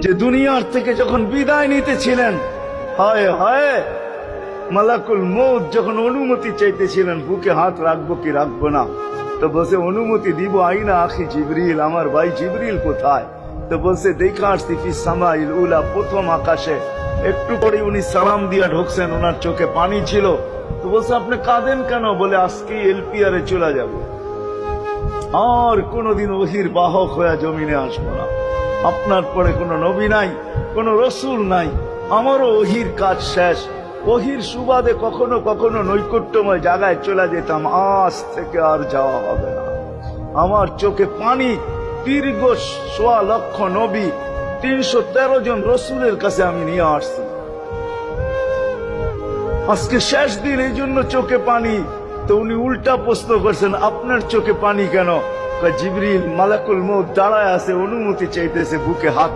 যে দুনিয়ার থেকে যখন বিদায় নিতেছিলেন, হায় হায়, মালাকুল মউত যখন অনুমতি চাইতেছিলেন বুকে হাত রাখবো কি রাখবো না, তো বলছে অনুমতি দিব। আইনা আখি জিবরিল, আমার ভাই জিবরিল কোথায়? তো বলছে দেখা আসছি ফি সামাইল উলা, প্রথম আকাশে। একটু পরে উনি সালাম দিয়া ঢুকছেন, ওনার চোখে পানি ছিল। তো বলছে আপনি কাঁদেন কেন? বলে আজকে এলপিআর চলে যাব, আর কোনদিন ওহির বাহক হয়ে জমিনে আসবো না। আপনার পরে কোনো নবী নাই, কোনো রসুল নাই, আমারও ওহির কাজ শেষ। ওহির সুবাদে কখনো কখনো নৈকট্যময় জায়গায় চলে যেতাম, আজ থেকে আর যাওয়া হবে না। আমার চোখে পানি। দীর্ঘ ১.৫ লক্ষ নবী, ৩১৩ জন রসুলের কাছে আমি নিয়ে আসছি। আজকে শেষ দিন, এই জন্য চোখে পানি। তো উনি উল্টা প্রশ্ন করছেন, আপনার চোখে পানি কেন? জিবরিল মালাকুল মউত দাঁড়ায় আছে, অনুমতি চাইতেছে, বুকে হাত